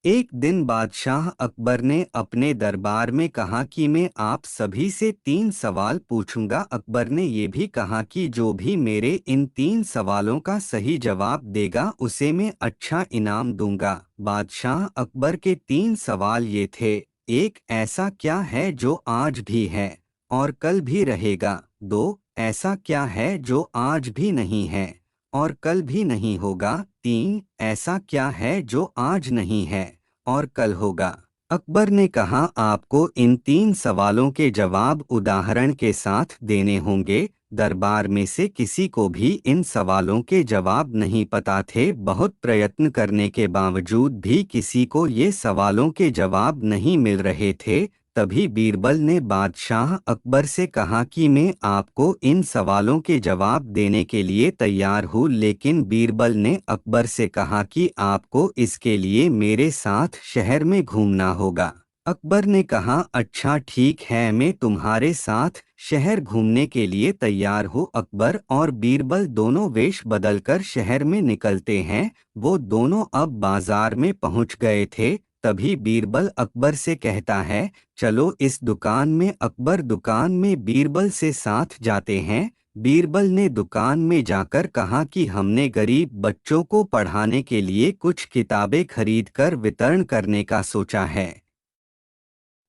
एक दिन बादशाह अकबर ने अपने दरबार में कहा कि मैं आप सभी से 3 सवाल पूछूंगा। अकबर ने ये भी कहा कि जो भी मेरे इन 3 सवालों का सही जवाब देगा उसे मैं अच्छा इनाम दूंगा। बादशाह अकबर के 3 सवाल ये थे। एक, ऐसा क्या है जो आज भी है और कल भी रहेगा? दो, ऐसा क्या है जो आज भी नहीं है और कल भी नहीं होगा? तीन, ऐसा क्या है जो आज नहीं है और कल होगा? अकबर ने कहा, आपको इन 3 सवालों के जवाब उदाहरण के साथ देने होंगे। दरबार में से किसी को भी इन सवालों के जवाब नहीं पता थे। बहुत प्रयत्न करने के बावजूद भी किसी को ये सवालों के जवाब नहीं मिल रहे थे। तभी बीरबल ने बादशाह अकबर से कहा कि मैं आपको इन सवालों के जवाब देने के लिए तैयार हूँ। लेकिन बीरबल ने अकबर से कहा कि आपको इसके लिए मेरे साथ शहर में घूमना होगा। अकबर ने कहा, अच्छा ठीक है, मैं तुम्हारे साथ शहर घूमने के लिए तैयार हूँ। अकबर और बीरबल दोनों वेश बदलकर शहर में निकलते हैं। वो दोनों अब बाजार में पहुंच गए थे। तभी बीरबल अकबर से कहता है, चलो इस दुकान में। अकबर दुकान में बीरबल से साथ जाते हैं। बीरबल ने दुकान में जाकर कहा कि हमने गरीब बच्चों को पढ़ाने के लिए कुछ किताबें खरीदकर वितरण करने का सोचा है।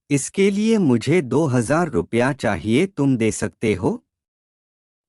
इसके लिए मुझे 2000 रुपया चाहिए, तुम दे सकते हो?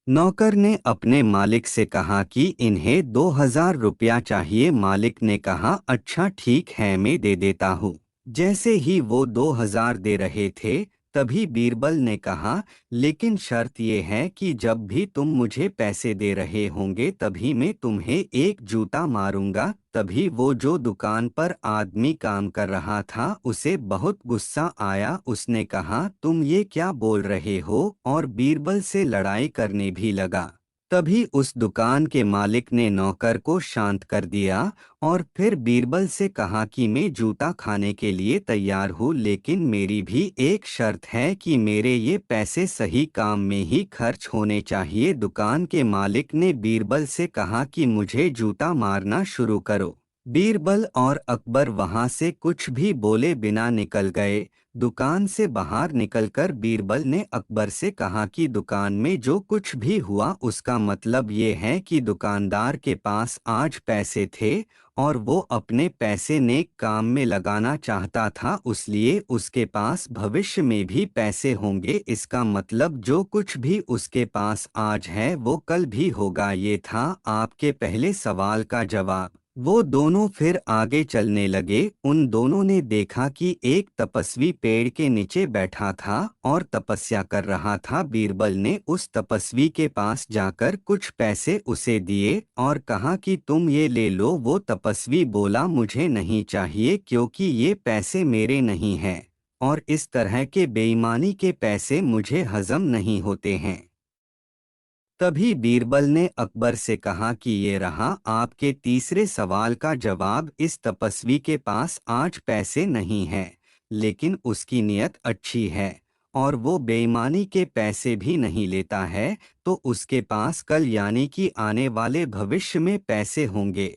नौकर ने अपने मालिक से कहा कि इन्हें 2000 रुपया चाहिए। मालिक ने कहा, अच्छा ठीक है, मैं दे देता हूँ। जैसे ही वो 2000 दे रहे थे, तभी बीरबल ने कहा, लेकिन शर्त ये है कि जब भी तुम मुझे पैसे दे रहे होंगे तभी मैं तुम्हें एक जूता मारूंगा। तभी वो जो दुकान पर आदमी काम कर रहा था उसे बहुत गुस्सा आया। उसने कहा, तुम ये क्या बोल रहे हो, और बीरबल से लड़ाई करने भी लगा। तभी उस दुकान के मालिक ने नौकर को शांत कर दिया और फिर बीरबल से कहा कि मैं जूता खाने के लिए तैयार हूँ, लेकिन मेरी भी एक शर्त है कि मेरे ये पैसे सही काम में ही खर्च होने चाहिए। दुकान के मालिक ने बीरबल से कहा कि मुझे जूता मारना शुरू करो। बीरबल और अकबर वहां से कुछ भी बोले बिना निकल गए। दुकान से बाहर निकलकर बीरबल ने अकबर से कहा कि दुकान में जो कुछ भी हुआ उसका मतलब ये है कि दुकानदार के पास आज पैसे थे और वो अपने पैसे नेक काम में लगाना चाहता था, इसलिए उसके पास भविष्य में भी पैसे होंगे। इसका मतलब जो कुछ भी उसके पास आज है वो कल भी होगा। ये था आपके पहले सवाल का जवाब। वो दोनों फिर आगे चलने लगे। उन दोनों ने देखा कि एक तपस्वी पेड़ के नीचे बैठा था और तपस्या कर रहा था। बीरबल ने उस तपस्वी के पास जाकर कुछ पैसे उसे दिए और कहा कि तुम ये ले लो। वो तपस्वी बोला, मुझे नहीं चाहिए क्योंकि ये पैसे मेरे नहीं हैं और इस तरह के बेईमानी के पैसे मुझे हजम नहीं होते हैं। तभी बीरबल ने अकबर से कहा कि ये रहा आपके तीसरे सवाल का जवाब। इस तपस्वी के पास आज पैसे नहीं हैं, लेकिन उसकी नीयत अच्छी है और वो बेईमानी के पैसे भी नहीं लेता है, तो उसके पास कल यानी कि आने वाले भविष्य में पैसे होंगे।